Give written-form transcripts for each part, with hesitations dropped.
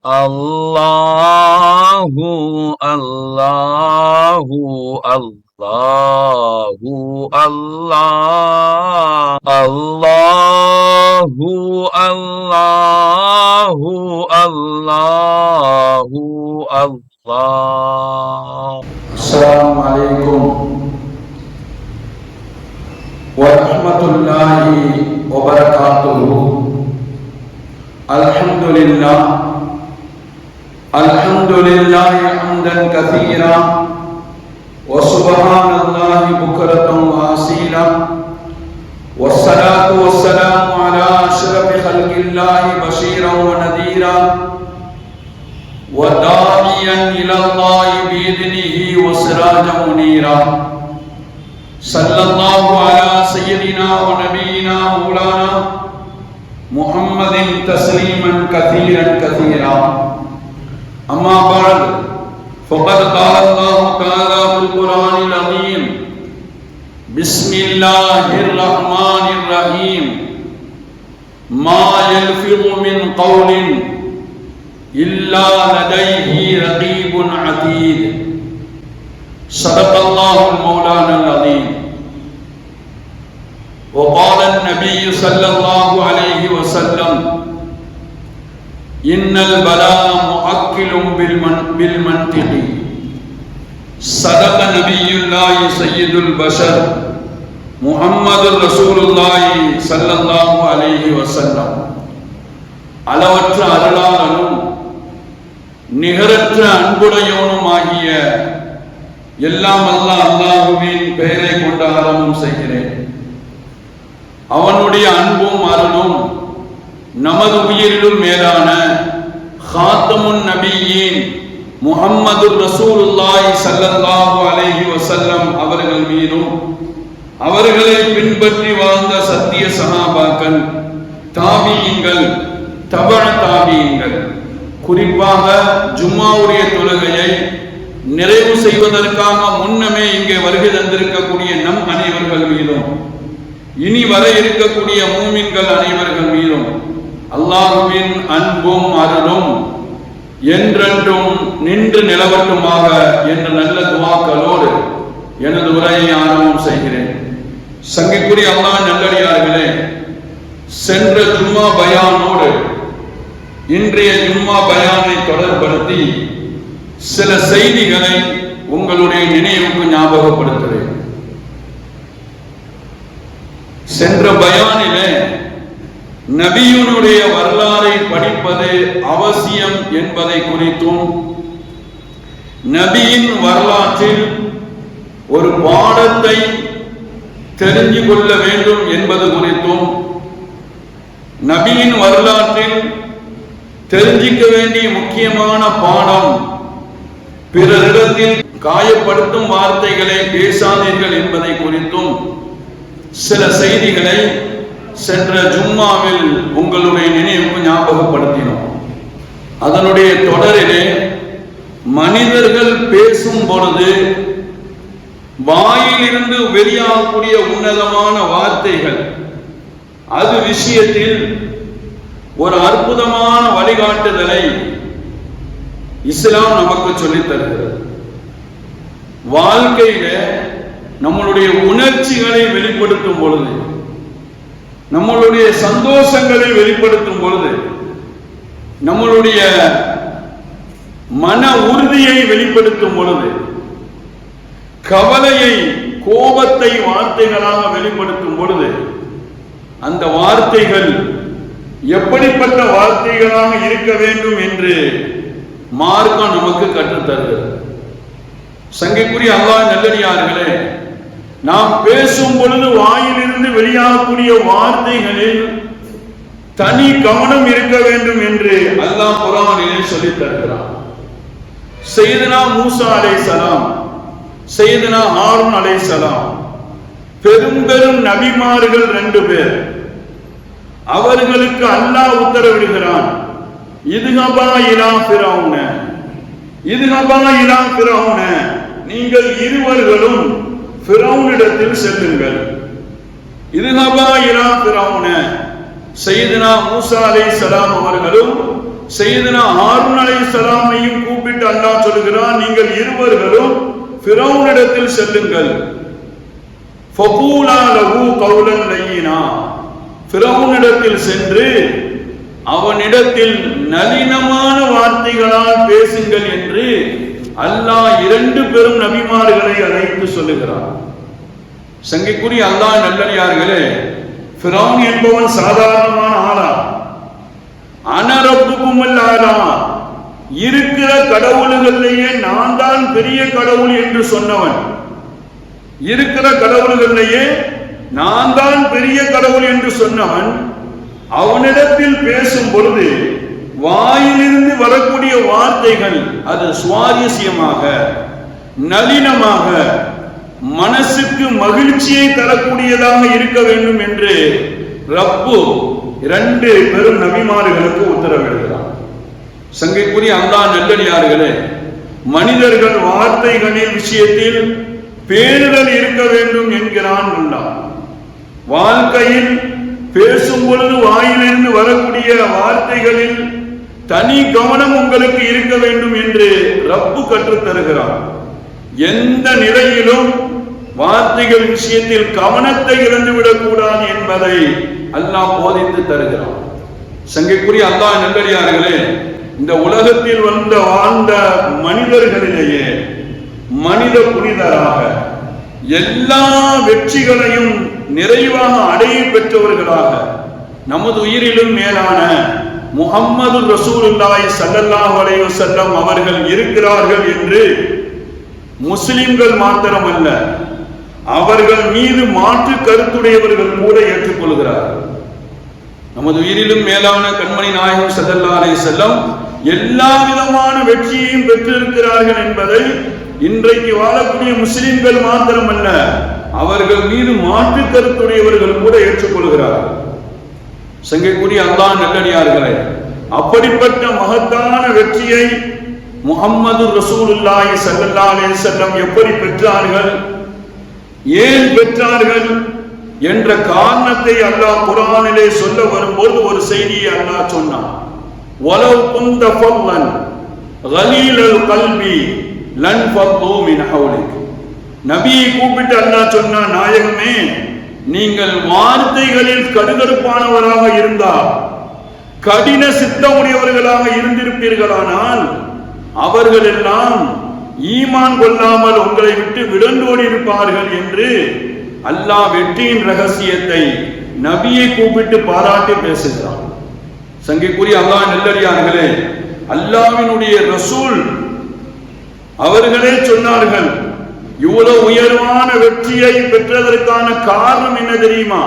Allahu Allahu Allahu Allah Allahu Allahu Allahu Allah. Assalamualaikum warahmatullahi wabarakatuh. Alhamdulillahi hamdan katsiran wa subhanallahi bukratan wa asila. Wassalatu wassalamu ala asyrafil khalqillahi basyiran wa nadhira wa da'iyan ila Allahi bi'idnihi wa sirajan munira. Sallallahu ala sayyidina wa nabiyyina maulana Muhammadin tasliman katsiran katsira. Amma ba'd, faqad qala Allah ta'ala fil Qur'anil azim. Bismillahirrahmanirrahim. Ma yalfidhu min qawlin illa ladayhi raqibun atid. Sadaqallahul maulanal azim. Wa qala an-nabiy sallallahu alayhi wa sallam, innal balaa muakkilun bil mantiqi. Sadaqa nabiyullahi sayyidul bashar Muhammadur Rasulullahi sallallahu alayhi wa sallam. அளவற்ற அருளாளனும் நிகரற்ற அன்புடையவனுமாகிய எல்லாம் அல்லாஹ்வின் பெயரை கொண்டு ஆரம்பம் செய்கிறேன். அவனுடைய அன்பும் அருளும் நமது உயிரிலும் மேலான ஹாத்தமுன் நபியின் முஹம்மதுர் ரசூலுல்லாஹி ஸல்லல்லாஹு அலைஹி வஸல்லம் அவர்கள் மீதும், அவர்களை பின்பற்றி வாழ்ந்த சத்திய சஹாபாக்கள், தாபியீன்கள், தபஅ தாபியீன்கள், குறிப்பாக ஜும்மாவுடைய தொழுகையை நிறைவு செய்வதற்காக முன்னமே இங்கே வருகை தந்திருக்கக்கூடிய நம் அனைவர்கள் மீதும், இனி வர இருக்கக்கூடிய மூமின்கள் அனைவர்கள் மீதும் அல்லாஹ்வின் அன்பும் அருளும் என்றென்றும் நின்று நிலவட்டுமாக என்ற நல்ல துஆக்களோடு எனது உரையை ஆரம்பம் செய்கிறேன். சங்கைக்குரிய அல்லாஹ் நல்லடியார்களே, சென்ற ஜும்மா பயானோடு இன்றைய ஜும்மா பயானை தொடர்படுத்தி சில செய்திகளை உங்களுடைய நினைவுக்கு ஞாபகப்படுத்துகிறேன். சென்ற பயானிலே நபியினுடைய வரலாறை படிப்பது அவசியம் என்பதை குறித்தும், நபியின் வரலாற்றில் ஒரு பாடத்தை தெரிந்து கொள்ள வேண்டும் என்பது குறித்தும், நபியின் வரலாற்றில் தெரிஞ்சிக்க வேண்டிய முக்கியமான பாடம், பிறரிடத்தில் காயப்படுத்தும் வார்த்தைகளை பேசாதீர்கள் என்பதை குறித்தும் சில செய்திகளை சென்ற ஜும்மாவில் உங்களுடைய நினைவுக்கு ஞாபகப்படுத்தினோம். அதனுடைய தொடரிலே மனிதர்கள் பேசும் பொழுது வாயிலிருந்து வெளியாகக்கூடிய உன்னதமான வார்த்தைகள், அது விஷயத்தில் ஒரு அற்புதமான வழிகாட்டுதலை இஸ்லாம் நமக்கு சொல்லித் தருகிறது. வாழ்க்கையில நம்மளுடைய உணர்ச்சிகளை வெளிப்படுத்தும் பொழுது, நம்மளுடைய சந்தோஷங்களை வெளிப்படுத்தும் பொழுது, நம்மளுடைய மன உறுதியை வெளிப்படுத்தும் பொழுது, கவலையை, கோபத்தை வார்த்தைகளாக வெளிப்படுத்தும் பொழுது, அந்த வார்த்தைகள் எப்படிப்பட்ட வார்த்தைகளாக இருக்க வேண்டும் என்று மார்க்கம் நமக்கு கற்றுத்தருகிறது. சங்கைக்குரிய அல்லாஹ் நல்லடியார்களே, நாம் பேசும் பொழுது வாயிலிருந்து வெளியாகக்கூடிய வார்த்தைகளில் தனி கவனம் இருக்க வேண்டும் என்று அல்லாஹ் குர்ஆனிலே சொல்லித் தருகிறார். சையதுனா மூசா அலைஹிஸ்ஸலாம், சையதுனா ஹாரூன் அலைஹிஸ்ஸலாம், பெரும் நபிமார்கள் 2 பேர். அவர்களுக்கு அல்லாஹ் உத்தரவிடுகிறான், இதுஹபா இலா ஃபிரௌன, இதுஹபா இலா ஃபிரௌன, நீங்கள் இருவர்களும் ஃபிரௌனிடத்தில் செல்லுங்கள். இதுஹபா இலா ஃபிரௌன, சையதுனா மூசா அலைஹிஸ்ஸலாம் அவர்களும் சையதுனா ஹாரூன் அலைஹிஸ்ஸலாமையும் கூப்பிட்டு அல்லாஹ் சொல்கிறான், நீங்கள் இருவர்களும் ஃபிரௌனிடத்தில் செல்லுங்கள். ஃபகூலா லஹு கௌலன் லய்யினா, ஃபிரௌனிடத்தில் சென்று அவனிடத்தில் நளினமான வார்த்தைகளால் பேசுங்கள் என்று அல்லாஹ் இரண்டு பெரும் நபிமார்களை அழைத்து சொல்லுகிறார். சங்கைக்குரிய அல்லாஹ் நல்லடியார்களே, ஃபிரௌன் என்பவன் சாதாரணமான ஆளா? அனரப்புக்குமல் ஆளா, இருக்கிற கடவுள்களிலேயே நான் தான் பெரிய கடவுள் என்று சொன்னவன். இருக்கிற கடவுள்களிலேயே நான் தான் பெரிய கடவுள் என்று சொன்னவன் அவனிடத்தில் பேசும் பொழுது வாயிலிருந்து வரக்கூடிய வார்த்தைகள் அது சுவாரஸ்யமாக, நளினமாக, மனசுக்கு மகிழ்ச்சியை தரக்கூடியதாக இருக்க வேண்டும் என்று ரப்பு இரண்டு பெரும் நபிமார்களுக்கு உத்தரவிடுகிறார். சங்கைக்குரிய அல்லாஹ் நல்லடியார்களே, மனிதர்கள் வார்த்தைகளின் விஷயத்தில் பேணுதல் இருக்க வேண்டும் என்கிறான் அல்லாஹ். வாழ்க்கையில் பேசும் பொழுது வாயிலிருந்து வரக்கூடிய வார்த்தைகளில் தனி கவனம் உங்களுக்கு இருக்க வேண்டும் என்று ரப்பு கற்றுத் தருகிறார். எந்த நிலையிலும் வார்த்தைகள் விஷயத்தில் கவனத்தை இழந்துவிடக் கூடாது என்பதை அல்லாஹ் போதித்து தருகிறார். சங்கைக்குரிய அல்லாஹ் நல்லடியார்களே, இந்த உலகத்தில் வாழ்ந்த மனிதர்களிலேயே மனித புனிதராக எல்லா வெற்றிகளையும் நிறைவாக அடைய பெற்றவர்களாக நமது உயிரிலும் மேலான முஹம்மது ரசூலுல்லாஹி ஸல்லல்லாஹு அலைஹி வஸல்லம் அவர்கள் இருக்கிறார்கள் என்று முஸ்லிம்கள் மாத்திரமல்ல, அவர்கள் மீது மாற்று கருத்துடையவர்கள் கூட ஏற்றுக்கொள்கிறார்கள். நமது உயிரிலும் மேலான கண்மணி நாயகம் ஸல்லல்லாஹு அலைஹி வஸல்லம் எல்லா விதமான வெற்றியையும் பெற்றிருக்கிறார்கள் என்பதை இன்றைக்கு வாழக்கூடிய முஸ்லிம்கள் மாத்திரமல்ல, அவர்கள் மீது மாற்று கருத்துடையவர்கள் கூட ஏற்றுக்கொள்கிறார்கள். சங்கைக்குரிய அல்லாஹ் நல்லடியார்களே, அப்படிப்பட்ட மகத்தான வெற்றியை முஹம்மது ரசூலுல்லாஹி ஸல்லல்லாஹு அலைஹி வஸல்லம் எப்படி பெற்றார்கள், ஏன் பெற்றார்கள் என்ற காரணத்தை அல்லாஹ் குர்ஆனிலே சொல்ல வரும்போது ஒரு செய்தியை அல்லாஹ் சொன்னான். வலவ் குந்த ஃபல்லன் கலீலல் கல்பி லன் ஃபத்து மின் ஹவ்லிக். நபியை கூப்பிட்டு அல்லாஹ் சொன்னான், நாயகமே, நீங்கள் வார்த்தைகளில் கடுகடுப்பானவராக இருந்தால், கடின சித்தமுடையவர்களாக இருந்திருப்பீர்களானால் அவர்கள் எல்லாம் ஈமான் கொள்ளாமல் உங்களை விட்டு விடண்டோடி இருப்பார்கள் என்று அல்லாஹ் வெற்றியின் ரகசியத்தை நபியை கூப்பிட்டு பாராட்டி பேசுகிறான். சங்கைக்குரிய அல்லாஹ் நல்லடியார்களே, அல்லாஹ்வினுடைய ரசூல் அவர்களே சொன்னார்கள், இவ்வளவு உயர்வான வெற்றியை பெற்றதற்கான காரணம் என்ன தெரியுமா?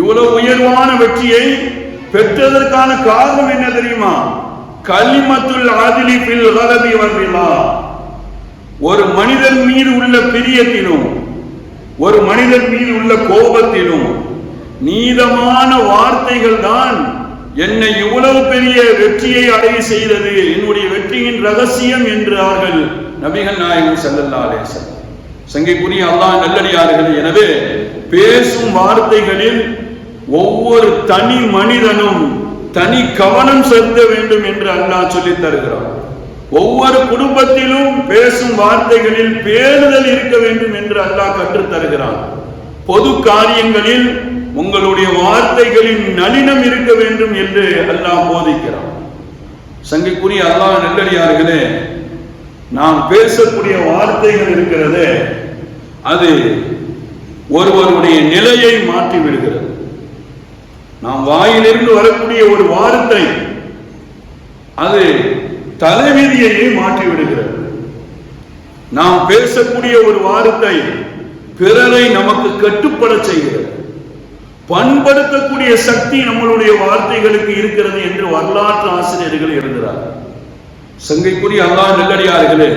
இவ்வளவு உயர்வான வெற்றியை பெற்றதற்கான காரணம் என்ன தெரியுமா? கலிமத்துல் ஆதிலி பில் கலபி வர்ரிலா. ஒரு மனிதன் மீது உள்ள பிரியத்திலும் ஒரு மனிதன் மீது உள்ள கோபத்திலும் நீதமான வார்த்தைகள் தான் என்னை இவ்வளவு பெரிய வெற்றியை அடைய செய்தது, என்னுடைய வெற்றியின் ரகசியம் என்றார்கள் நபிகள் நாயகம் ஸல்லல்லாஹு அலைஹி வஸல்லம். சங்கைக்குரிய அல்லாஹ் நல்லடியார்களே, எனவே பேசும் வார்த்தைகளில் ஒவ்வொரு தனி மனிதனும் தனி கவனம் செலுத்த வேண்டும் என்று அல்லாஹ் சொல்லித் தருகிறார். ஒவ்வொரு குடும்பத்திலும் பேசும் வார்த்தைகளில் பேணுதல் இருக்க வேண்டும் என்று அல்லாஹ் கற்றுத் தருகிறான். பொது காரியங்களில் உங்களுடைய வார்த்தைகளின் நளினம் இருக்க வேண்டும் என்று அல்லாஹ் போதிக்கிறான். சங்கைக்குரிய அல்லாஹ் நல்லடியார்களே, நாம் பேசக்கூடிய வார்த்தைகள் இருக்கிறது, அது ஒருவருடைய நிலையை மாற்றி விடுகிறது. நாம் வாயிலிருந்து வரக்கூடிய ஒரு வார்த்தை அது தலைவிதியையே மாற்றி விடுகிறது. நாம் பேசக்கூடிய ஒரு வார்த்தை பிறரை நமக்கு கட்டுப்பட செய்கிறது. பண்படுத்தக்கூடிய சக்தி நம்மளுடைய வார்த்தைகளுக்கு இருக்கிறது என்று வரலாற்று ஆசிரியர்கள் எழுதுகிறார்கள். சங்கைக்குரிய அல்லாஹ் நல்லடியார்களே,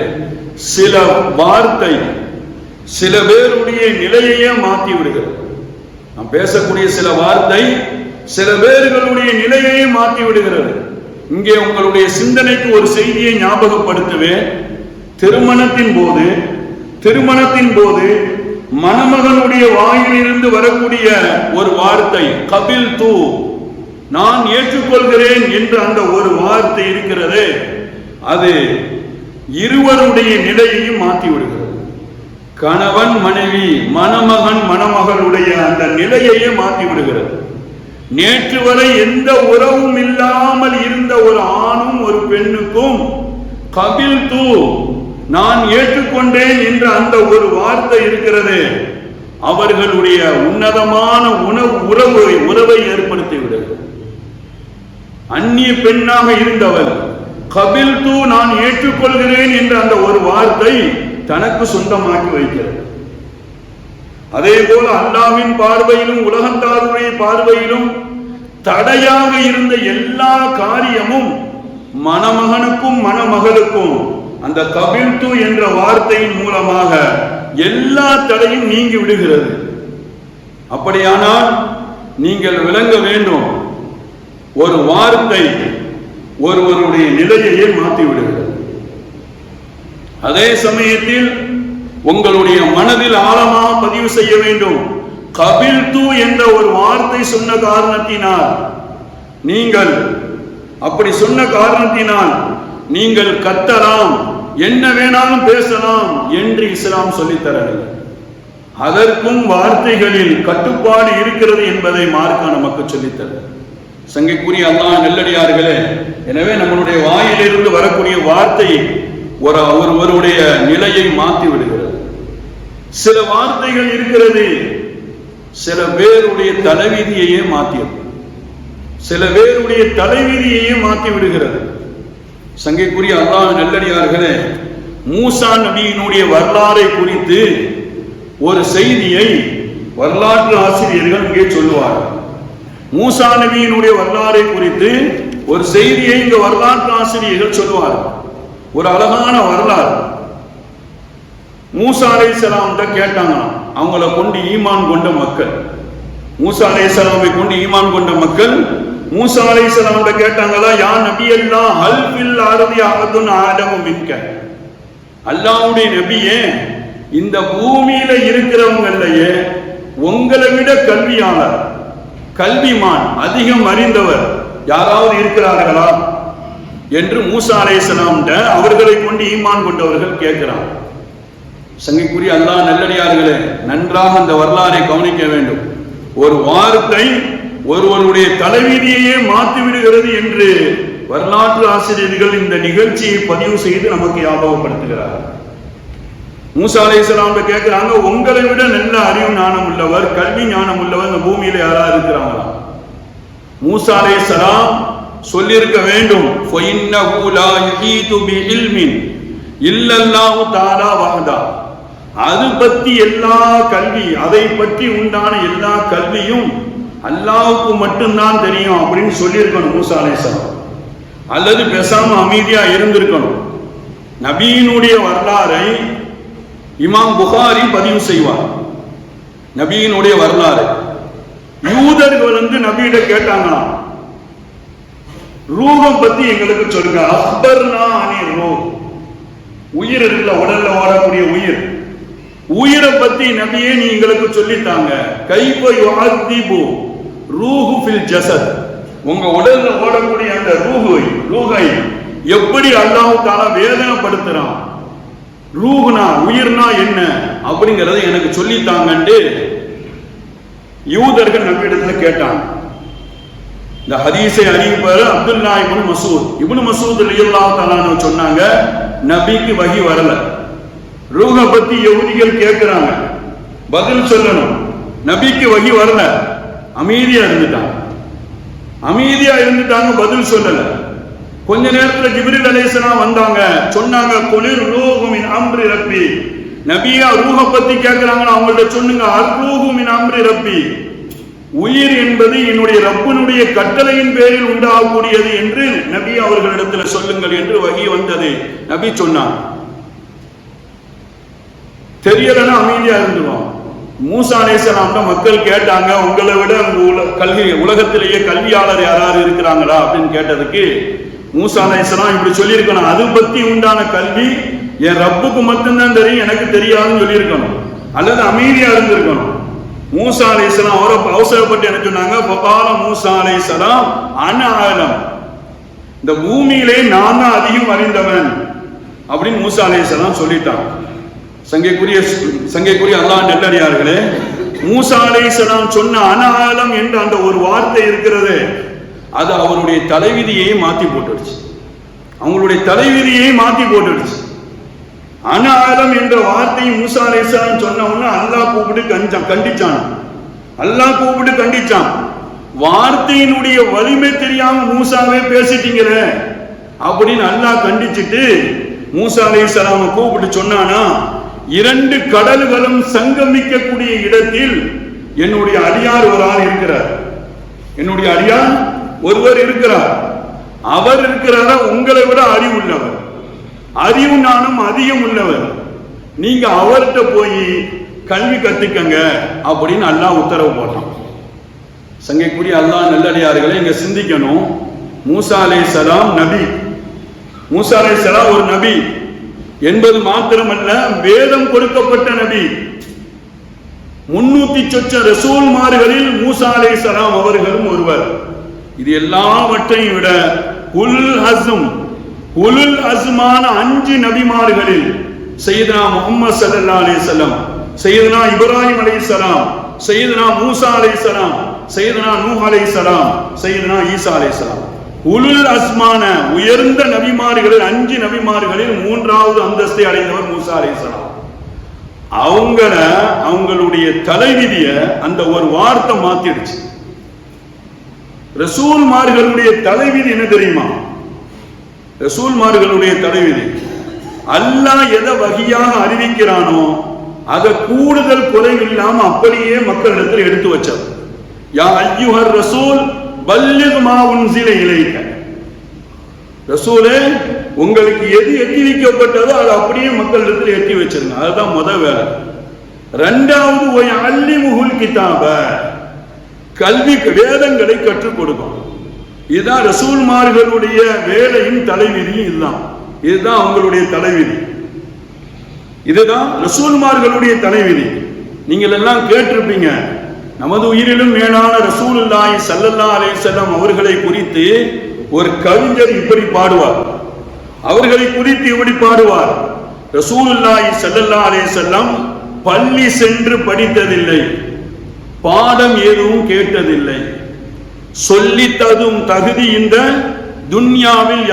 சில வார்த்தை சில பேருடைய நிலையையே மாற்றி விடுகிறது. நாம் பேசக்கூடிய சில வார்த்தை சில பேர்களுடைய நிலையையே மாற்றி விடுகிறது. இங்கே உங்களுடைய சிந்தனைக்கு ஒரு செய்தியை ஞாபகப்படுத்துவேன். திருமணத்தின் போது மணமகனுடைய வாயிலிருந்து வரக்கூடிய ஒரு வார்த்தை கபில் தூ, நான் ஏற்றுக்கொள்கிறேன் என்று அந்த ஒரு வார்த்தை இருக்கிறது, அது இருவருடைய நிலையையும் மாற்றி விடுகிறது. கணவன் மனைவி, மணமகன் மணமகளுடைய அந்த நிலையையே மாற்றி விடுகிறது. நேற்று வரை எந்த உறவும் இல்லாமல் இருந்த ஒரு ஆணும் ஒரு பெண்ணுக்கும் கபில்து, நான் ஏற்றுக்கொண்டேன் என்ற அந்த ஒரு வார்த்தை இருக்கிறது, அவர்களுடைய உன்னதமான உறவை ஏற்படுத்தி விடுகிறது. அந்நிய பெண்ணாக இருந்தவர் கபில்து, நான் ஏற்றுக்கொள்கிறேன் என்ற அந்த ஒரு வார்த்தை தனக்கு சொந்தமாக்கி வைக்கிறது. அதே போல அல்லாஹ்வின் பார்வையிலும் உலகத்தாருடைய பார்வையிலும் தடையாக இருந்த எல்லா காரியமும் மணமகனுக்கும் மணமகளுக்கும் அந்த கபில்து என்ற வார்த்தையின் மூலமாக எல்லா தடையும் நீங்கி விடுகிறது. அப்படியானால் நீங்கள் விளங்க வேண்டும், ஒரு வார்த்தை ஒருவருடைய நிலையையே மாற்றி விடுகிறது. அதே சமயத்தில் உங்களுடைய மனதில் ஆழமாக பதிவு செய்ய வேண்டும், கபில்து என்ற ஒரு வார்த்தை சொன்ன காரணத்தினால், நீங்கள் அப்படி சொன்ன காரணத்தினால் நீங்கள் கத்தலாம், என்ன வேணாலும் பேசலாம் என்று இஸ்லாம் சொல்லித்தரவில்லை. அதற்கும் வார்த்தைகளில் கட்டுப்பாடு இருக்கிறது என்பதை மார்க்க நமக்கு சொல்லித்தர. சங்கைக்குரிய அல்லாஹ் நல்லடியார்களே, எனவே நம்மளுடைய வாயிலிருந்து வரக்கூடிய வார்த்தை ஒருவருடைய நிலையை மாற்றி விடுகிறது. சில வார்த்தைகள் இருக்கிறது, சில பேருடைய தலைவிதியையே மாற்றியது, சில பேருடைய தலைவிதியையே மாற்றி விடுகிறது. சங்கைக்குரிய அல்லாஹ் நல்லடியார்களே, மூசா நபியினுடைய வரலாறை குறித்து ஒரு செய்தியை வரலாற்று ஆசிரியர்கள் இங்கே சொல்லுவார்கள். மூசா நபியினுடைய வரலாறை குறித்து ஒரு செய்தியை இங்க வரலாற்று ஆசிரியர்கள் சொல்லுவார்கள். ஒரு அழகான வரலாறு. மூசா அலைஹிஸ்ஸலாம் கேட்டாங்களாம், அவங்கள கொண்டு ஈமான் கொண்ட மக்கள், மூசா அலைஹிஸ்ஸலாமை கொண்டு ஈமான் கொண்ட மக்கள் மூசா அலைஹிஸ்ஸலாம் கேட்டாங்களா, யா நபி அல்லாஹ் ஹல் ஃபில் அர்தி அஹதுன் ஆலமு மின்க, அல்லாஹ்வுடைய நபியே, இந்த பூமியில இருக்கிறவங்களையே உங்களை விட கல்வியாளர், கல்விமான், அதிகம் அறிந்தவர் யாராவது இருக்கிறார்களா என்று மூசா அலைஹிஸ்ஸலாம் அவர்களை கொண்டு ஈமான் கொண்டவர்கள் கேட்கிறார். சங்கைக்குரிய அல்லாஹ் நல்லடியார்களே, நன்றாக அந்த வரலாறை கவனிக்க வேண்டும். ஒரு வார்த்தை ஒருவருடைய தலைவிதியையே மாற்றி விடுகிறது என்று வரலாற்று ஆசிரியர்கள் இந்த நிகழ்ச்சியை பதிவு செய்து நமக்கு ஞாபகப்படுத்துகிறார். மூசா அலைஹிஸ்ஸலாம் கேட்கிறாங்க, உங்களை விட நல்ல அறிவு ஞானம் உள்ளவர், கல்வி ஞானம் உள்ளவர் இந்த பூமியில யாரா இருக்கிறாங்களா? மூசா அலைஹிஸ்ஸலாம் சொல்லியிருக்க வேண்டும், ஃபஇன்னஹு லா யுஹீது பிஇல்மின் இல்லல்லாஹு தஆலா வஹதா, அது பற்றி எல்லா கல்வி, அதை பற்றி உண்டான எல்லா கல்வியும் அல்லாஹ்வுக்கு மட்டும்தான் தெரியும் அப்படின்னு சொல்லியிருக்கணும் மூசா அலைஹிஸ்ஸலாம். அல்லது பேசாம அமைதியா இருந்திருக்கணும். நபியினுடைய வரலாறை இமாம் புகாரி பதிவு செய்வார். நபியினுடைய வரலாறு யூதர்கள் நபியிட கேட்டாங்களாம், ரூஹம் பத்தி எங்களுக்கு சொல்லுங்க, அக்பர்னா அனி ரூஹ், உயிர் இருக்குல்ல, உடல்ல ஓடக்கூடிய உயிர், உயிரை பத்தி நபியே நீ எங்களுக்கு சொல்லித்தாங்க. கைஃப யுஅذிபு ரூஹு ஃபில் ஜஸத், உங்க உடல்ல ஓடக்கூடிய அந்த ரூஹை எப்படி அல்லாஹ் தஆலா வேதனைப்படுத்துறான், ரூஹ்னா உயிர்னா என்ன அப்படிங்கறத எனக்கு சொல்லித்தாங்கன்னு யூதர்கள் நபியிடத்துல கேட்டாங்க. இந்த ஹதீஸை அறிவிப்பாரு அப்துல்லா இப்னு மசூத் ரலியல்லாஹு தஆலா சொன்னாங்க, நபிக்கு வஹி வரல, ரூஹ பத்தி யஹூதிகள் கேட்கிறாங்க, பதில் சொல்லணும், நபிக்கு வஹி வரல, அமைதியா இருந்துட்டாங்க, பதில் சொல்லல. கொஞ்ச நேரத்துல ஜிப்ரீல் அலைஹிஸ்ஸலாம் வந்தாங்க, சொன்னாங்க, குலிர் ரூஹு மின் அம்ரி ரப்பி, நபியா ரூஹ பத்தி கேட்கிறாங்க, அவங்கள்ட்ட சொன்னுங்க, அர்ரூஹு மின் அம்ரி ரப்பி, உயிர் என்பது என்னுடைய ரப்பினுடைய கட்டளையின் பேரில் உண்டாகக்கூடியது என்று நபி அவர்களிடத்தில் சொல்லுங்கள் என்று வஹி வந்தது. நபி சொன்னார். தெரியலன்னா அமைதியா இருந்துருவோம். மூசா அலைஹிஸ்ஸலாம் மக்கள் கேட்டாங்க, உங்களை விட உலகத்திலேயே கல்வியாளர் யாராவது இருக்கிறாங்களா அப்படின்னு கேட்டதுக்கு மூசா அலைஹிஸ்ஸலாம் இப்படி சொல்லியிருக்கணும், அது பத்தி உண்டான கல்வி என் ரப்புக்கு மட்டும்தான் தெரியும், எனக்கு தெரியாதுன்னு சொல்லியிருக்கணும். அல்லது அமைதியா இருந்திருக்கணும். மூசா அலைஹிஸ்ஸலாம் அவரை அவசரப்பட்டு என்ன சொன்னாங்க? ஃபகால மூசா அலைஹிஸ்ஸலாம் அன ஆலம், இந்த பூமியிலே நான் தான் அதிகம் அறிந்தவன் அப்படின்னு மூசா அலைஹிஸ்ஸலாம் சொல்லிட்டான். சங்கைக்குரிய அல்லாஹ் நல்லடியார்களே, மூசா அலைஹிஸ்ஸலாம் சொன்ன அன ஆலம் என்ற அந்த ஒரு வார்த்தை இருக்கிறது, அது அவருடைய தலைவிதியை மாத்தி போட்டுடுச்சு. அவங்களுடைய தலைவிதியை மாத்தி போட்டுடுச்சு. அனாலம் என்ற வார்த்தையை மூசா அலைஹிஸ்ஸலாம் சொன்ன உடனே அல்லாஹ் கூப்பிட்டு கண்டிச்சான். அல்லாஹ் கூப்பிட்டு கண்டிச்சான். வார்த்தையினுடைய வலிமை தெரியாம மூசாவே பேசிட்டீங்களே அப்படின்னு அல்லாஹ் கண்டிச்சுட்டு மூசா அலைஹிஸ்ஸலாமை கூப்பிட்டு சொன்னானா, 2 கடல்களும் சங்கமிக்கக்கூடிய இடத்தில் என்னுடைய அடியார் ஒரு ஆள் இருக்கிறார். என்னுடைய அடியார் ஒருவர் இருக்கிறார். அவர் இருக்கிறாரா, உங்களை விட அறிவுள்ளவர், அறிவு ஞானம் அதிகம் உள்ளவர். நீங்க அவர்கிட்ட போய் கல்வி கத்துக்கங்க அப்படின்னு அல்லாஹ் உத்தரவு போட்டான். சங்கைக்குரிய அல்லாஹ் நல்லடியார்களை இங்க சிந்திக்கணும். மூசா அலைஹிஸ்ஸலாம் நபி, மூசா அலைஹிஸ்ஸலாம் ஒரு நபி என்பது மாத்திரமல்ல, வேதம் கொடுக்கப்பட்ட நபி. 300 சொச்ச ரசூல்மார்களில் மூசா அலைஹிஸ்ஸலாம் அவர்களும் ஒருவர். இது எல்லாவற்றையும் விட உலுல் அஸ்மான 5 நபிமார்களில் சையதுனா முஹம்மது ஸல்லல்லாஹு அலைஹி வஸல்லம், சையதுனா இப்ராஹிம் அலைஹிஸ்ஸலாம், சையதுனா மூசா அலைஹிஸ்ஸலாம், சையதுனா நூஹ் அலைஹிஸ்ஸலாம், சையதுனா ஈசா அலைஹிஸ்ஸலாம், உலுல் அஸ்மான உயர்ந்த நபிமார்களில் 5 நபிமார்களில் 3வது அந்தஸ்தை அடைந்தவர் மூசா அலைஹிஸ்ஸலாம். அவங்களுடைய தலைவிதிய அந்த ஒரு வார்த்தை மாத்திடுச்சு. ரசூல்மார்களுடைய தலைவிதி என்ன தெரியுமா? ரசூல்மார்களுடைய தலைவிதி, அல்லாஹ் எதை வகியாக அறிவிக்கிறானோ அதை கூடுதல் குறைவில்லாம அப்படியே மக்களிடத்தில் எடுத்து வச்சார். யா அய்யுஹர் ரசூல் பல்லிக் மா உன்ஸில இலைக, ரசூலே உங்களுக்கு எது எத்தி வைக்கப்பட்டதோ அதை அப்படியே மக்களிடத்தில் எத்தி வச்சிருங்க. அதுதான் முதல் வேலை. 2வது ஒய் அல்லிமுஹுல் கிதாப, கல்வி வேதங்களை கற்றுக் கொடுக்கும். இதுதான் ரசூல்மார்களுடைய வேலையின் தலைவிதியும் இதுதான். இதுதான் அவங்களுடைய தலைவிதி. இதுதான் ரசூல்மார்களுடைய தலைவிதி. நீங்கள் எல்லாம் கேட்டிருப்பீங்க, நமது உயிரிலும் மேலான ரசூலுல்லாஹி ஸல்லல்லாஹு அலைஹி வஸல்லம் அவர்களை குறித்து ஒரு கவிஞர் இப்படி பாடுவார். அவர்களை குறித்து இப்படி பாடுவார்: ரசூலுல்லாஹி ஸல்லல்லாஹு அலைஹி வஸல்லம் பள்ளி சென்று படித்ததில்லை, பாடம் எதுவும் கேட்டதில்லை, சொல்லி தரும் தகுதி இந்த துன்யாவில்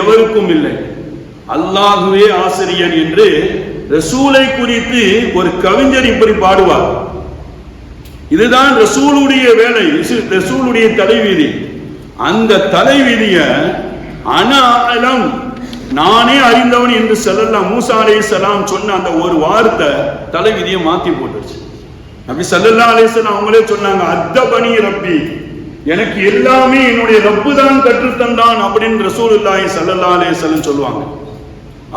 எவருக்கும் இல்லை, அல்லாஹுவே ஆசிரியன் என்று ரசூலை குறித்து ஒரு கவிஞர் இப்படி பாடுவார். இதுதான் ரசூலுடைய வேலை, ரசூலுடைய தலைவிதி. அந்த தலைவிதிய அனஅலம், நானே அறிந்தவன் என்று ஸல்லல்லாஹு மூசா அலைஹிஸ்ஸலாம் சொன்ன அந்த ஒரு வார்த்தை தலைவிதியை மாத்தி போட்டுருச்சு. நபி ஸல்லல்லாஹு அலைஹி வஸல்லம் அவங்களே சொன்னாங்க, அத்தபனி ரப்பி, எனக்கு எல்லாமே என்னுடைய ரப்பு தான் கற்றுத்தந்தான் அப்படின்னு ரசூலுல்லாஹி ஸல்லல்லாஹு அலைஹி வஸல்லம் சொல்லுவாங்க.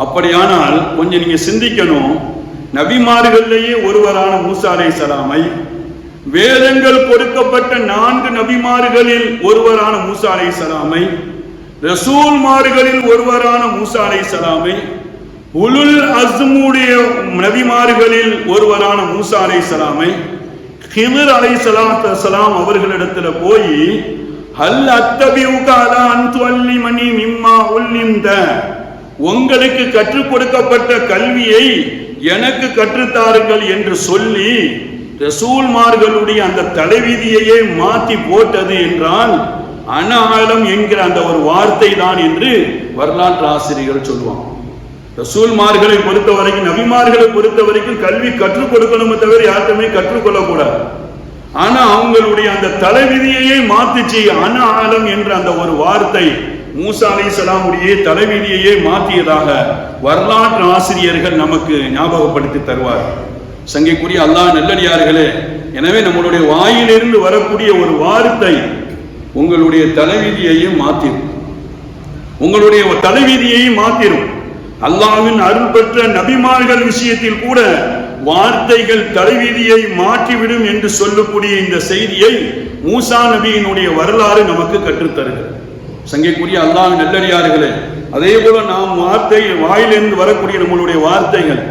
அப்படியானால் கொஞ்சம் நீங்க சிந்திக்கணும். நபிமார்களிலேயே ஒருவரான மூசா அலைஹிஸ்ஸலாமை, வேதங்கள் கொடுக்கப்பட்ட 4 நபிமார்களில் ஒருவரான மூசா அலைஹிஸ்ஸலாமை, ரசூல்மார்களில் ஒருவரான மூசா அலைஹிஸ்ஸலாமை, உலுல் அஸ்முடைய நபிமார்களில் ஒருவரான மூசா அலைஹிஸ்ஸலாமை, ஹிதர் அலைஹிஸ்ஸலாத்து வஸ்ஸலாம் அவர்களிடத்துல போய், ஹல் அத்தபியுக அலா அன் துஅல்லிமனி மிம்மா உல்லிம்த, உங்களுக்கு கற்றுக் கொடுக்கப்பட்ட கல்வியை எனக்கு கற்றுத்தாருங்கள் என்று சொல்லி ரசூல்மார்களுடைய அந்த தலைவிதியையே மாற்றி போட்டது என்றால் அனஅலம் என்கிற அந்த ஒரு வார்த்தை தான் என்று வரலாற்று ஆசிரியர்கள் சொல்லுவாங்க. ரசூல்மார்களை பொறுத்த வரைக்கும், நபிமார்களை பொறுத்த வரைக்கும் கல்வி கற்றுக் கொடுக்கணுமே தவிர யாருமே கற்றுக்கொள்ளக்கூடாது. ஆனா அவங்களுடைய அந்த தலைவிதியையே மாத்திச்சு. அனஅலம் என்ற அந்த ஒரு வார்த்தை மூசா அலைஹிஸ்ஸலாமுடைய தலைவிதியையே மாற்றியதாக வரலாற்று ஆசிரியர்கள் நமக்கு ஞாபகப்படுத்தி தருவார். சங்கைக்குரிய அல்லாஹ் நல்லடியார்களே, எனவே நம்மளுடைய வாயிலிருந்து வரக்கூடிய ஒரு வார்த்தை உங்களுடைய தலைவிதியையும் மாத்திரும், உங்களுடைய தலைவிதியையும் மாத்திரும். அல்லாஹ்வின் அருள் பெற்ற நபிமார்கள் விஷயத்தில் கூட வார்த்தைகள் தலைவிதியை மாற்றிவிடும் என்று சொல்லக்கூடிய இந்த செய்தியை மூசா நபியினுடைய வரலாறு நமக்கு கற்றுத்தருகிறது. சங்கைக்குரிய அல்லாஹ் நல்லடியார்களே, அதே போல நாம் வாயிலிருந்து வரக்கூடிய நம்மளுடைய வார்த்தைகள்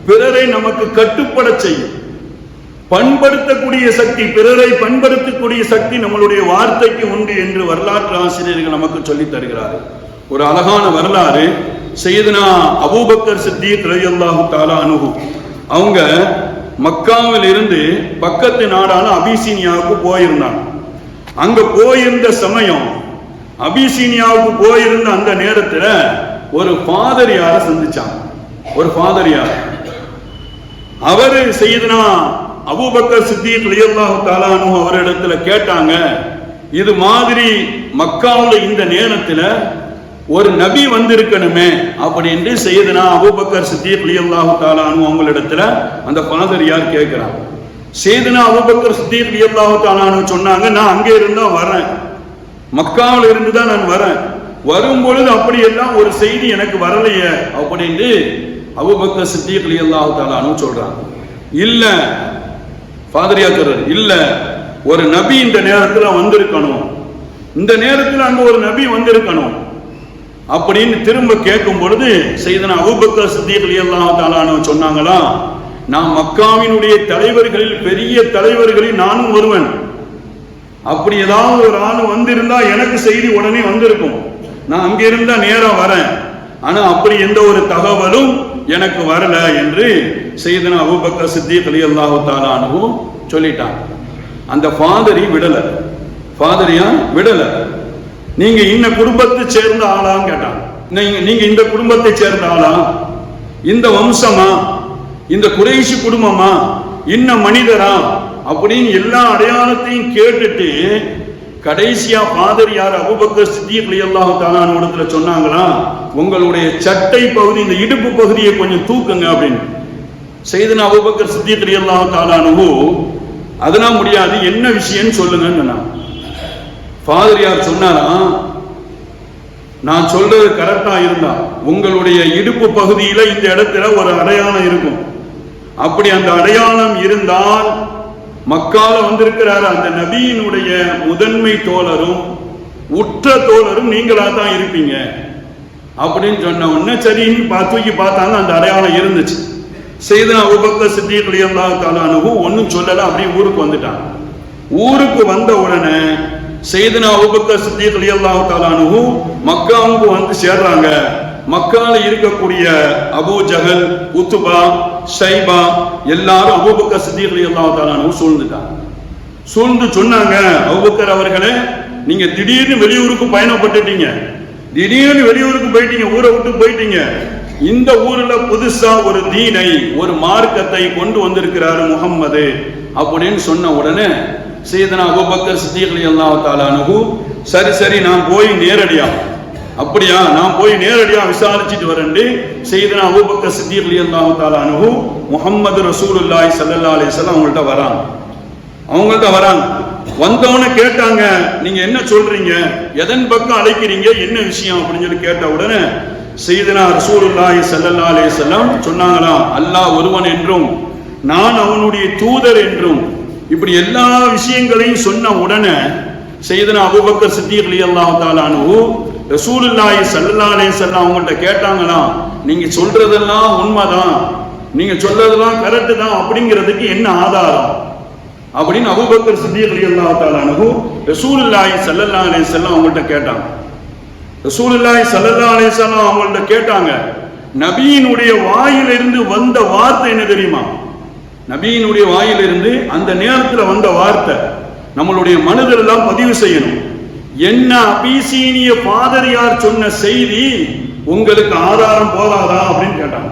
பிறரை நமக்கு கட்டுப்பட செய்யும், பண்படுத்தக்கூடிய சக்தி, பிறரை பண்படுத்தக்கூடிய சக்தி நம்மளுடைய வார்த்தைக்கு உண்டு என்று வரலாற்று ஆசிரியர்கள் நமக்கு சொல்லி தருகிறார்கள். ஒரு அழகான வரலாறு. சையதுனா அபூபக்கர் சித்தீக் ரலியல்லாஹு தஆலா அன்ஹு அவங்க மக்காவில் இருந்து பக்கத்து நாடான அபிசீனியாவுக்கு போயிருந்தாங்க. அங்க போயிருந்த சமயம், அபிசீனியாவுக்கு போயிருந்த அந்த நேரத்தில் ஒரு பாதிரியாரை சந்திச்சாங்க. ஒரு பாதிரியார், அவரு சையதுனா அபூபக்கர் சித்தீக் ரலியல்லாஹு தஆலா அன்ஹு அவரிடத்துல கேட்டாங்க, இது மாதிரி மக்காவில் இந்த நேரத்தில் ஒரு நபி வந்திருக்கணுமே அப்படின்னு சையதுனா அபூபக்கர் சித்தீக் ரலியல்லாஹு தஆலா அன்ஹு அவங்களிடத்துல அந்த பாதிரியார் கேட்கிறாங்க. சையதுனா அபூபக்கர் சித்தீக் ரலியல்லாஹு தஆலா அன்ஹு சொன்னாங்க, நான் அங்கே இருந்தா வரேன், மக்காவில் இருந்து தான் நான் வரேன், வரும்பொழுது அப்படியெல்லாம் ஒரு செய்தி எனக்கு வரலையே அப்படின்னு அபூபக்கர் சித்தீக் ரலியல்லாஹு தஆலா அன்ஹு சொல்றாங்க. இல்ல, பாதிரியார் சொல்றாரு, இல்ல, ஒரு நபி இந்த நேரத்தில் வந்திருக்கணும், இந்த நேரத்தில் அங்க ஒரு நபி வந்திருக்கணும் அப்படின்னு திரும்ப கேட்கும் பொழுது சையதுனா அபூபக்கர் சித்தீக் ரலியல்லாஹு தஆலா அன்ஹு சொன்னாங்களா, நான் மக்காவினுடைய தலைவர்களில் பெரிய தலைவர்களில் நானும் ஒருவன், அப்படி ஏதாவது ஒரு ஆள் வந்திருந்தா எனக்கு செய்தி உடனே வந்திருக்கும், நான் அங்கே இருந்தா நேரம் வரேன், ஆனா அப்படி எந்த ஒரு தகவலும் எனக்கு வரல என்று சையதுனா அபூபக்கர் சித்தீக் ரலியல்லாஹு தஆலா அன்ஹு சொல்லிட்டாங்க. அந்த பாதிரி விடல, பாதிரியா விடல. நீங்க இந்த குடும்பத்தை சேர்ந்த ஆளான்னு கேட்டாங்க. நீங்க இந்த குடும்பத்தை சேர்ந்த ஆளா, இந்த வம்சமா, இந்த குறைஷி குடும்பமா, இன்ன மனிதரா அப்படின்னு எல்லா அடையாளத்தையும் கேட்டுட்டு கடைசியா பாதிரியார் அபூபக்கர் சித்தீக் ரலியல்லாஹு தஆலா அன்ஹு சொன்னாங்களா, உங்களுடைய சட்டை பகுதி, இந்த இடுப்பு பகுதியை கொஞ்சம் தூக்குங்க அப்படின்னு. சையதுனா அபூபக்கர் சித்தீக் ரலியல்லாஹு தஆலா அன்ஹு அதெல்லாம் முடியாது, என்ன விஷயம்னு சொல்லுங்கன்னு. பாதிரியார் சொன்னாரா, நான் சொல்றது கரெக்டா இருந்தா உங்களுடைய இடுப்பு பகுதியில இந்த இடத்துல ஒரு அடையாளம் இருக்கும், அப்படி அந்த அடையாளம் இருந்தால் மக்கால வந்திருக்கிறார் அந்த நபியினுடைய முதன்மை தோழரும் உற்ற தோழரும் நீங்களா தான் இருப்பீங்க அப்படின்னு சொன்ன உடனே சரின்னு தூக்கி பார்த்தாங்க, அந்த அடையாளம் இருந்துச்சு. சையதுனா அபூபக்கர் சித்தீக் ரலியல்லாஹு தஆலா அன்ஹு ஒன்னும் சொல்லல, அப்படியே ஊருக்கு வந்துட்டாங்க. ஊருக்கு வந்த உடனே சையதுனா அபூபக்கர் சித்தீக் ரலியல்லாஹு தஆலா அன்ஹு மக்காவுக்கு வந்து சேர்றாங்க. மக்கால இருக்கக்கூடிய அபூ ஜஹல், உத்பா, ஷைபா எல்லாரும் அபூபக்கர் சித்தீக் ரலியல்லாஹு தஆலா அன்ஹு சூழ்ந்துட்டாங்க. சூழ்ந்து சொன்னாங்க, அபூபக்கர் அவர்களே, நீங்க திடீர்னு வெளியூருக்கு பயணப்பட்டுட்டீங்க, திடீர்னு வெளியூருக்கு போயிட்டீங்க, ஊரை விட்டு போயிட்டீங்க, இந்த ஊர்ல புதுசா ஒரு தீனை, ஒரு மார்க்கத்தை கொண்டு வந்திருக்கிறாரு முஹம்மது அப்படின்னு சொன்ன உடனே சையதுனா அபூபக்கர் சித்தீக் ரலியல்லாஹு தஆலா அன்ஹு, சரி சரி நான் போய் நேரடியா, அப்படியா நான் போய் நேரடியா விசாரிச்சுட்டு வரேன். சையதுனா அபூபக்கர் சித்தீக் ரலியல்லாஹு தஆலா அன்ஹு முஹம்மது ரசூலுல்லாஹி ஸல்லல்லாஹு அலைஹி வஸல்லம் அவங்கள்ட்ட வராங்க. வந்தவன கேட்டாங்க, நீங்க என்ன சொல்றீங்க, எதன் பக்கம் அழைக்கிறீங்க, என்ன விஷயம் அப்படின்னு சொல்லி கேட்ட உடனே சையதுனா ரசூலுல்லாஹி ஸல்லல்லாஹு அலைஹி வஸல்லம் சொன்னாங்களாம், அல்லாஹ் ஒருவன் என்றும் நான் அவனுடைய தூதர் என்றும், இப்படி எல்லா விஷயங்களையும் சொன்ன உடனே சையதுனா அபூபக்கர் சித்தீக் ரலியல்லாஹு தஆலா அன்ஹு ரசூலுல்லாஹி ஸல்லல்லாஹு அலைஹி வஸல்லம் அவங்கள்ட்ட கேட்டாங்களாம், நீங்க சொல்றதெல்லாம் உண்மைதான், நீங்க சொல்றதெல்லாம் கரெக்ட் தான், அப்படிங்கிறதுக்கு என்ன ஆதாரம் அப்படின்னு அபூபக்கர் சித்தீக் ரலியல்லாஹு தஆலா அன்ஹு ரசூலுல்லாஹி ஸல்லல்லாஹு அலைஹி வஸல்லம் அவங்கள்ட்ட கேட்டாங்க. ரசூலுல்லாஹி ஸல்லல்லாஹு அலைஹி வஸல்லம் அவங்கள்ட்ட கேட்டாங்க, நபியினுடைய வாயிலிருந்து வந்த வார்த்தை என்ன தெரியுமா? நபியினுடைய வாயிலிருந்து அந்த நேரத்தில் வந்த வார்த்தை நம்மளுடைய மனதில் எல்லாம் பதிவு செய்யணும். என்ன அபிசீனிய பாதிரியார் சொன்ன செய்தி உங்களுக்கு ஆதாரம் போதாதா அப்படின்னு கேட்டாங்க.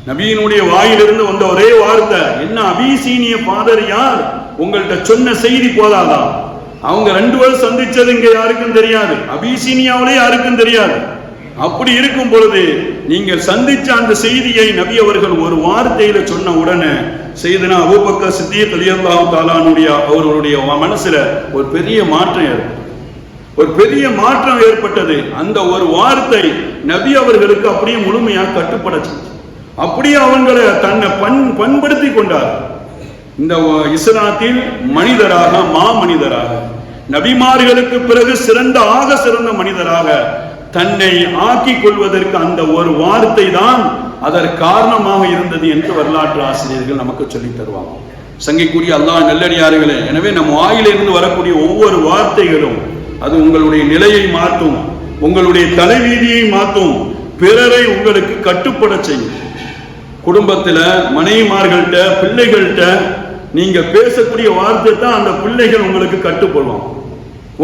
நபியினுடைய வாயிலிருந்து வந்த ஒரே வார்த்தை, என்ன அபிசீனிய பாதிரியார் உங்கள்கிட்ட சொன்ன செய்தி போதாதா? அவங்க 2 வருஷம் சந்திச்சது இங்க யாருக்கும் தெரியாது, அபிசீனியாவிலே யாருக்கும் தெரியாது. அப்படி இருக்கும் பொழுது நீங்கள் சந்திச்ச அந்த செய்தியை நபி அவர்கள் ஒரு வார்த்தையில சொன்ன உடனே சையதுனா அபூபக்கர் சித்தீக் ரலியல்லாஹு தஆலா அவர்களுடைய மனசுல ஒரு பெரிய மாற்றம் ஏற்பட்டது. அந்த ஒரு வார்த்தை நபி அவர்களுக்கு அப்படியே முழுமையாக கட்டுப்படச்சு. அப்படியே அவங்களை தன்னை பண்படுத்தி கொண்டார். இந்த இஸ்லாத்தில் மனிதராக, மாமனிதராக, நபிமார்களுக்கு பிறகு சிறந்த மனிதராக தன்னை ஆக்கிக் கொள்வதற்கு அந்த ஒரு வார்த்தை தான் அதற்கு காரணமாக இருந்தது என்று வரலாற்று ஆசிரியர்கள் நமக்கு சொல்லித் தருவாங்க. சங்கைக்குரிய அல்லாஹ் நல்லடியார்களே, எனவே நம் வாயிலிருந்து வரக்கூடிய ஒவ்வொரு வார்த்தைகளும் அது உங்களுடைய நிலையை மாற்றும், உங்களுடைய தலைவீதியை மாற்றும், பிறரை உங்களுக்கு கட்டுப்பட செய்யும். குடும்பத்துல மனைவிமார்கள்ட்ட பிள்ளைகள்கிட்ட நீங்க பேசக்கூடிய வார்த்தை தான் அந்த பிள்ளைகள் உங்களுக்கு கட்டுப்படுவாங்க.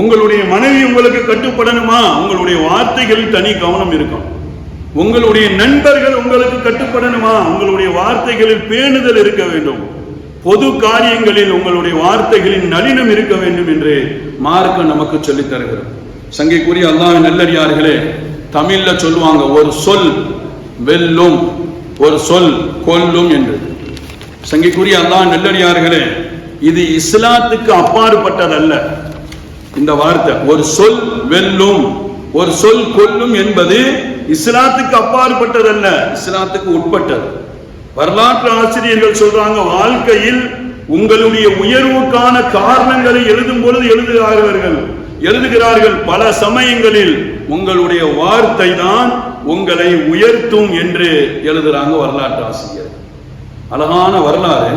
உங்களுடைய மனைவி உங்களுக்கு கட்டுப்படணுமா, உங்களுடைய வார்த்தைகளில் தனி கவனம் இருக்கும். உங்களுடைய நண்பர்கள் உங்களுக்கு கட்டுப்படணுமா, உங்களுடைய வார்த்தைகளில் பேணுதல் இருக்க வேண்டும். பொது காரியங்களில் உங்களுடைய வார்த்தைகளின் நளினம் இருக்க வேண்டும் என்று மார்க்கம் நமக்கு சொல்லித் தருகிறது. சங்கைக்குரிய அல்லாஹ் நல்லடியார்களே, தமிழ்ல சொல்லுவாங்க, ஒரு சொல் வெல்லும், ஒரு சொல் கொல்லும் என்று. சங்கைக்குரிய அல்லாஹ் நல்லடியார்களே, இது இஸ்லாத்துக்கு அப்பாற்பட்டதல்ல. இந்த வார்த்தை ஒரு சொல் வெல்லும், ஒரு சொல் கொல்லும் என்பது இஸ்லாத்துக்கு அப்பாற்பட்டதல்ல, இஸ்லாத்துக்கு உட்பட்டது. வரலாற்று ஆசிரியர்கள் சொல்றாங்க, வாழ்க்கையில் உங்களுடைய உயர்வுக்கான காரணங்களை எழுதும் பொழுது எழுதுகிறார்கள் பல சமயங்களில் உங்களுடைய வார்த்தை தான் உங்களை உயர்த்தும் என்று எழுதுறாங்க வரலாற்று ஆசிரியர். அழகான வரலாறு.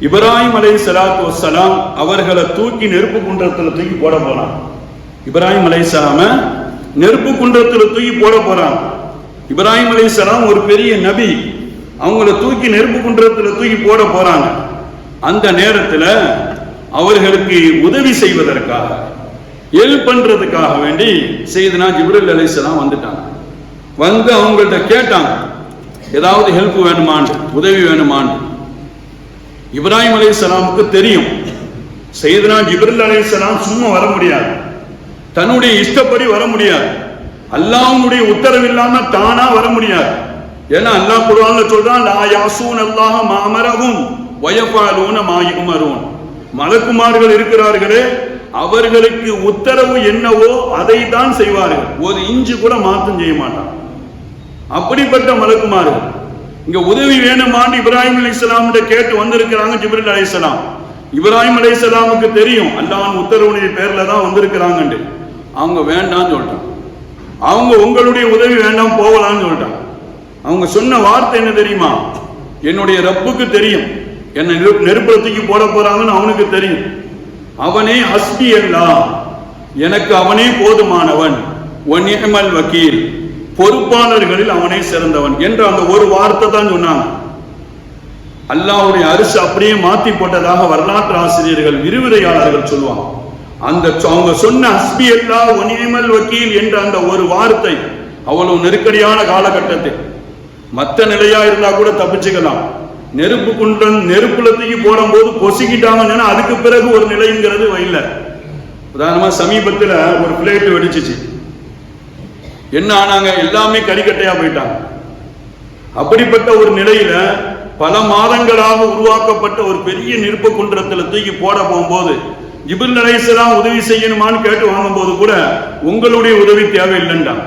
இப்ராஹிம் அலைஹிஸ்ஸலாத்து வஸ்ஸலாம் அவர்களை தூக்கி நெருப்பு குன்றத்துல தூக்கி போட போறாங்க. இப்ராஹிம் அலைஹிஸ்ஸலாம நெருப்பு குன்றத்துல தூக்கி போட போறாங்க. இப்ராஹிம் அலைஹிஸ்ஸலாம் ஒரு பெரிய நபி, அவங்கள தூக்கி நெருப்பு குன்றத்துல தூக்கி போட போறாங்க. அந்த நேரத்தில் அவர்களுக்கு உதவி செய்வதற்காக, ஹெல்ப் பண்றதுக்காக வேண்டி செய்தனா ஜிப்ரீல் அலைஹிஸ்ஸலாம் வந்துட்டாங்க. வந்து அவங்கள்ட்ட கேட்டாங்க, ஏதாவது ஹெல்ப் வேணுமான்னு, உதவி வேணுமான்னு. இப்ராஹிம் அலைஹிஸ்ஸலாமுக்கு தெரியும், செய்தனா ஜிப்ரீல் அலைஹிஸ்ஸலாம் சும்மா வர முடியாது, தன்னுடைய இஷ்டப்படி வர முடியாது, அல்லாஹ்வுடைய உத்தரவு இல்லாம தானா வர முடியாது. ஏன்னா அல்லாஹ் குர்ஆன்ல சொல்றான், லா யாசூன் அல்லாஹ் மா அமரஹும் வ யஃபஅலூன மா யுமரூன். மலக்குமார்கள் இருக்கிறார்களே, அவர்களுக்கு உத்தரவு என்னவோ அதை தான் செய்வார்கள், ஒரு இன்ச்சு கூட மாற்றம் செய்ய மாட்டாங்க. அப்படிப்பட்ட மலக்குமார்கள். இங்க உதவி வேணுமான்னு இப்ராஹிம் அலைஹிஸ்ஸலாம் கேட்டு வந்திருக்கிறாங்க ஜிப்ரீல் அலைஹிஸ்ஸலாம். இப்ராஹிம் அலைஹிஸ்ஸலாமுக்கு தெரியும் அல்லாஹ்வின் உத்தரவுடைய பேர்ல தான் வந்திருக்கிறாங்கன்னு. அவங்க வேண்டாம்னு சொல்லிட்டாங்க. அவங்க உங்களுடைய உதவி வேண்டாம் போகலான்னு சொல்லிட்டாங்க. அவங்க சொன்ன வார்த்தை என்ன தெரியுமா? என்னுடைய ரப்புக்கு தெரியும் என்ன நெருப்புல தூக்கி போட போறாங்கன்னு அவனுக்கு தெரியும். அவனே ஹஸ்பி அல்லாஹ், எனக்கு அவனே போதுமானவன், வ நிஅமல் வக்கீல், பொறுப்பாளர்களில் அவனே சிறந்தவன் என்ற அந்த ஒரு வார்த்தை தான் சொன்னாங்க. அல்லாஹ்வுடைய அரிசி அப்படியே மாத்தி போட்டதாக வரலாற்று ஆசிரியர்கள் விரிவுரையாளர்கள் சொல்லுவாங்க. அந்த அவங்க சொன்ன ஹஸ்பி அல்லாஹ் வ நிஅமல் வக்கீல் என்ற அந்த ஒரு வார்த்தை அவ்வளவு நெருக்கடியான காலகட்டத்தில், மற்ற நிலையா இருந்தா கூட தப்பிச்சுக்கலாம், நெருப்பு குன்றம் நெருப்புல தூக்கி போடும் போது பொசிக்கிட்டாங்கன்னா அதுக்கு பிறகு ஒரு நிலைங்கிறது இல்ல. உதாரணமா சமீபத்தில் ஒரு பிளேட் வெடிச்சிச்சு, என்ன ஆனாங்க, எல்லாமே கறிக்கட்டையா போயிட்டாங்க. அப்படிப்பட்ட ஒரு நிலையில பல மாதங்களாக உருவாக்கப்பட்ட ஒரு பெரிய நெருப்பு குன்றத்துல தூக்கி போட போகும்போது ஜிப்ரீல் அலைஹிஸ்ஸலாம் உதவி செய்யணுமான்னு கேட்டு வாங்கும்போது கூட உங்களுடைய உதவி தேவையில்லைன்றாங்க.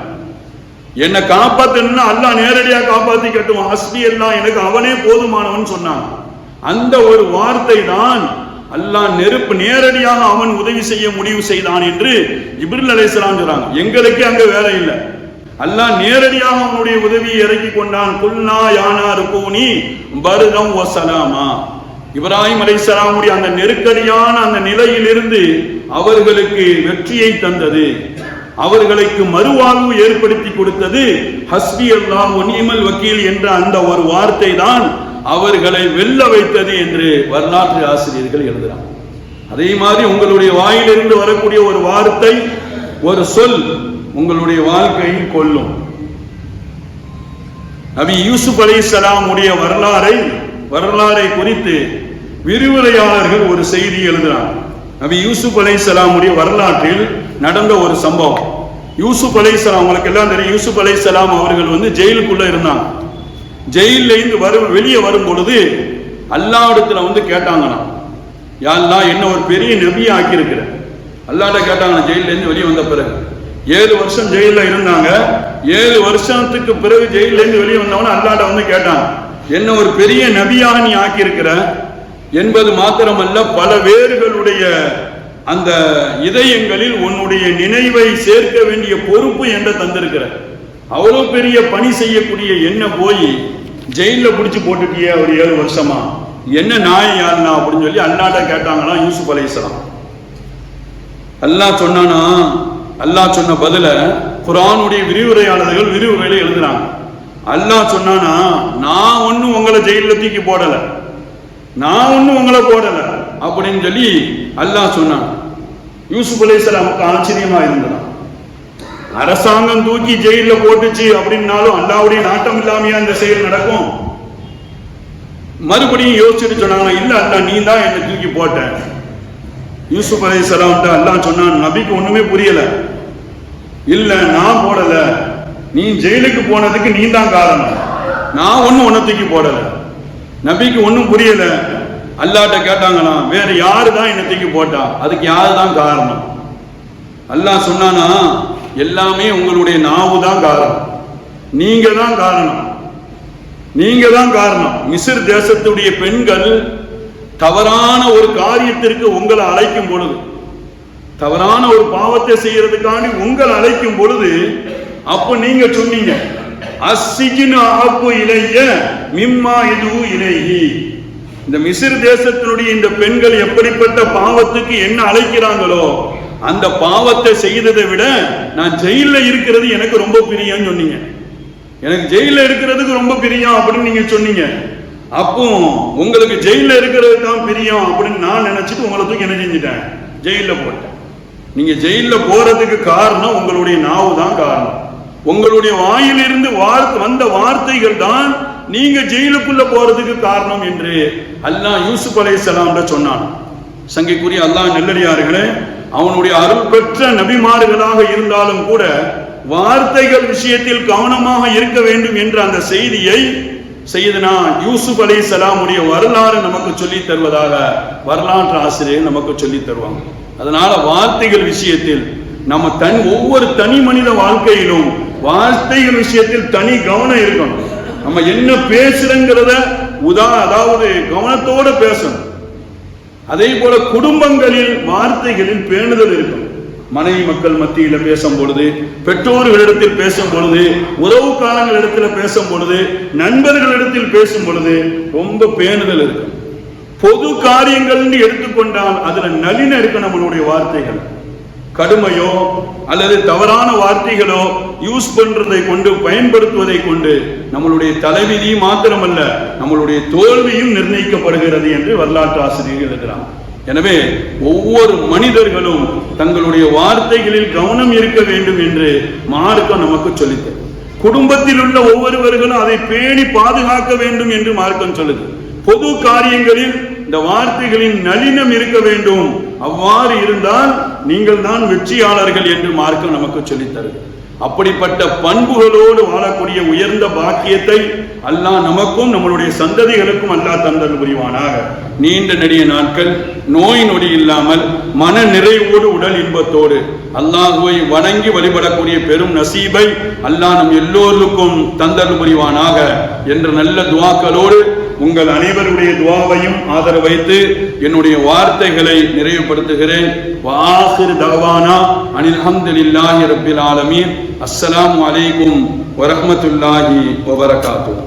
என்னை காப்பாத்தணும்னா அல்லாஹ் நேரடியாக காப்பாத்தி கட்டுவான், ஹஸ்பி அல்லாஹ், எனக்கு அவனே போதுமானவன் சொன்னாங்க. அந்த ஒரு வார்த்தை தான் அல்லாஹ் நெருப்பு நேரடியாக அவன் உதவி செய்ய முடிவு செய்தான் என்று ஜிப்ரீல் அலைஹிஸ்ஸலாம் சொல்றாங்க. எங்களுக்கு அங்க வேலை இல்லை, அல்லாஹ் நேரடியாக அவனுடைய உதவியை இறக்கி கொண்டான். குல்னா யானா ருகூனி பர்தம் வ ஸலாமா. இப்ராஹிம் அலைஹிஸ்ஸலாமுடைய அந்த நெருக்கடியான அந்த நிலையிலிருந்து அவர்களுக்கு வெற்றியை தந்தது, அவர்களுக்கு மறுவாழ்வு ஏற்படுத்தி கொடுத்தது ஹஸ்பி அல்லாஹ் வ நிஅமல் வக்கீல் என்ற அந்த ஒரு வார்த்தை தான் அவர்களை வெல்ல வைத்தது என்று வரலாற்று ஆசிரியர்கள் எழுதுகிறார். அதே மாதிரி உங்களுடைய வாயிலிருந்து வரக்கூடிய ஒரு வார்த்தை, ஒரு சொல் உங்களுடைய வாழ்க்கையில் கொல்லும். நபி யூசுப் அலைஹிஸ்ஸலாம் உடைய வரலாறை குறித்து விரிவுரையாளர்கள் ஒரு செய்தி எழுதுகிறார். நபி யூசுப் அலைஹிஸ்ஸலாம் உடைய வரலாற்றில் நடந்த ஒரு சம்பவம். யூசுப் அலைஹிஸ்ஸலாம், உங்களுக்கு எல்லாம் தெரியும், யூசுப் அலைஹிஸ்ஸலாம் அவர்கள் ஜெயிலுக்குள்ள இருந்தாங்க. ஜெயில இருந்து வெளியே வரும் பொழுது அல்லாஹ்விடத்துல கேட்டாங்களாம், யா அல்லாஹ், என்ன ஒரு பெரிய நபியை ஆக்கியிருக்கிற. அல்லாஹ்ட்ட கேட்டாங்க ஜெயில இருந்து வெளியே வந்த பிறகு. 7 வருஷம் ஜெயில இருந்தாங்க. 7 வருஷத்துக்கு பிறகு ஜெயில இருந்து வெளியே வந்தவன அல்லாஹ்ட்ட கேட்டாங்க, என்ன ஒரு பெரிய நபியாக நீ ஆக்கியிருக்கிற என்பது மாத்திரமல்ல, பல வேர்களுடைய அந்த இதயங்களில் உன்னுடைய நினைவை சேர்க்க வேண்டிய பொறுப்பு என்ற தந்திருக்கிற. அவ்வளவு பெரிய பணி செய்யக்கூடிய என்ன போய் ஜெயில பிடிச்சு போட்டுட்டிய ஒரு 7 வருஷமா என்ன நாய் யாருனா அப்படின்னு சொல்லி அல்லாட்ட கேட்டாங்களாம் யூசுப் அலைஹிஸ்ஸலாம். அல்லாஹ் சொன்னானா, அல்லாஹ் சொன்ன பதில குர்ஆனுடைய விரிவுரையாளர்கள் விரிவுரையில எழுதுறாங்க. அல்லாஹ் சொன்னானா, நான் ஒன்னும் உங்களை ஜெயில தூக்கி போடல, நான் ஒன்னும் உங்களை போடல அப்படின்னு சொல்லி அல்லாஹ் சொன்னான். யூசுப் அலைஹிஸ்ஸலாமுக்கு ஆச்சரியமா இருந்தது. அரசாங்கம் தூக்கி ஜெயில போட்டுச்சு அப்படின்னாலும் அல்லாஹ்வுடைய நாட்டம் இல்லாமையா இந்த செயல் நடக்கும்? மறுபடியும் யோசிச்சுட்டு சொன்னாங்க, இல்ல அல்லாஹ் நீ தான் என்னை தூக்கி போட்ட. யூசுப் அலைஹிஸ்ஸலாம் அல்லாஹ் சொன்னான், நபிக்கு ஒண்ணுமே புரியல. இல்ல நான் போடல, நீ ஜெயிலுக்கு போனதுக்கு நீ தான் காரணம், நான் ஒன்னும் உன்னை தூக்கி போடல. நபிக்கு ஒன்னும் புரியல. அல்லாஹ்ட்ட கேட்டாங்களாம், வேற யாரு தான் என்னை தூக்கி போட்டா, அதுக்கு யாரு தான் காரணம்? அல்லாஹ் சொன்னானா, எல்லாமே உங்களுடைய நாவு தான் காரணம், நீங்க தான் காரணம், நீங்க தான் காரணம். மிஸ்ர் தேசத்துடைய பெண்கள் தவறான ஒரு காரியத்திற்கு உங்களை அழைக்கும் பொழுது, தவறான ஒரு பாவத்தை செய்யறதுக்காண்டி உங்களை அழைக்கும் பொழுது, அப்ப நீங்க சொன்னீங்க, அஸ்ஸிஜ்னு அஹப்பு இலைய மிம்மா யதுஉ இலைஹி. இந்த மிஸ்ர் தேசத்தினுடைய இந்த பெண்கள் எப்படிப்பட்ட பாவத்துக்கு என்ன அழைக்கிறாங்களோ அந்த பாவத்தை செய்ததை விட நான் ஜெயில இருக்கிறது எனக்கு ரொம்ப பிரியம் சொன்னீங்க. எனக்கு ஜெயில இருக்கிறதுக்கு ரொம்ப பிரியம் அப்படின்னு நீங்க சொன்னீங்க. அப்போ உங்களுக்கு ஜெயில இருக்கிறது தான் பிரியம் அப்படின்னு நான் நினைச்சிட்டு உங்களை தூக்கி என்ன செஞ்சிட்டேன், ஜெயில போட்டேன். நீங்க ஜெயில போறதுக்கு காரணம் உங்களுடைய நாவு தான் காரணம். உங்களுடைய வாயிலிருந்து வந்த வார்த்தைகள் தான் நீங்க ஜெயிலுக்குள்ள போறதுக்கு காரணம் என்று அல்லாஹ் யூசுப் அலைஹிஸ்ஸலாம் சொன்னான். சங்கைக்குரிய அல்லாஹ் நல்லடியார்களே, அவனுடைய அருள் பெற்ற நபிமார்களாக இருந்தாலும் கூட வார்த்தைகள் விஷயத்தில் கவனமாக இருக்க வேண்டும் என்ற அந்த செய்தியை சையதுனா யூசுப் அலைஹிஸ்ஸலாமுடைய வரலாறு நமக்கு சொல்லி தருவதாக வரலாற்று ஆசிரியர் நமக்கு சொல்லி தருவாங்க. அதனால வார்த்தைகள் விஷயத்தில் நம்ம ஒவ்வொரு தனி மனித வாழ்க்கையிலும் வார்த்தைகள் விஷயத்தில் தனி கவனம் இருக்கணும். நம்ம என்ன பேசுறங்கிறத அதாவது கவனத்தோட பேசணும். அதே போல குடும்பங்களில் வார்த்தைகளில் பேணுதல் இருக்கும். மனைவி மக்கள் மத்தியில பேசும் பொழுது, பெற்றோர்களிடத்தில் பேசும் பொழுது, உறவுக்காரங்களிடத்தில் பேசும் பொழுது, நண்பர்களிடத்தில் பேசும் பொழுது ரொம்ப பேணுதல் இருக்கும். பொது காரியங்கள் எடுத்துக்கொண்டால் அதுல நளினம் இருக்கு. நம்மளுடைய வார்த்தைகள் கடுமையோ அல்லது தவறான வார்த்தைகளோ யூஸ் பண்றதை கொண்டு, பயன்படுத்துவதை கொண்டு நம்மளுடைய தலைவிதி மாத்திரமல்ல நம்மளுடைய தோல்வியும் நிர்ணயிக்கப்படுகிறது என்று வரலாற்று ஆசிரியர் எழுதுகிறார். எனவே ஒவ்வொரு மனிதர்களும் தங்களுடைய வார்த்தைகளில் கவனம் இருக்க வேண்டும் என்று மார்க்கம் நமக்கு சொல்லித்தரு. குடும்பத்தில் உள்ள ஒவ்வொருவர்களும் அதை பேணி பாதுகாக்க வேண்டும் என்று மார்க்கம் சொல்லுது. பொது காரியங்களில் இந்த வார்த்தைகளின் நளினம் இருக்க வேண்டும். அவ்வாறு இருந்தால் நீங்கள் தான் வெற்றியாளர்கள் என்று மார்க்கம் நமக்கு சொல்லித் தருகிறது. அப்படிப்பட்ட பண்புகளோடு வாழக்கூடிய உயர்ந்த பாக்கியத்தை அல்லாஹ் நமக்கும் நம்மளுடைய சந்ததிகளுக்கும் அல்லாஹ் தந்தல் புரிவானாக. நீண்ட நெடிய நாட்கள், நோய் நொடி இல்லாமல் மன நிறைவோடு உடல் இன்பத்தோடு அல்லாஹுவை வணங்கி வழிபடக்கூடிய பெரும் நசீபை அல்லாஹ் நம் எல்லோருக்கும் தந்தல் புரிவானாக என்ற நல்ல துவாக்களோடு உங்கள் அனைவருடைய துவாவையும் ஆதரவு வைத்து என்னுடைய வார்த்தைகளை நிறைவுபடுத்துகிறேன். வாஹிர் தஅவானா அனில் ஹம்துலில்லாஹி ரப்பில் ஆலமீன். அஸ்ஸலாமு அலைக்கும் வரஹ்மத்துல்லாஹி வபரகாத்துஹு.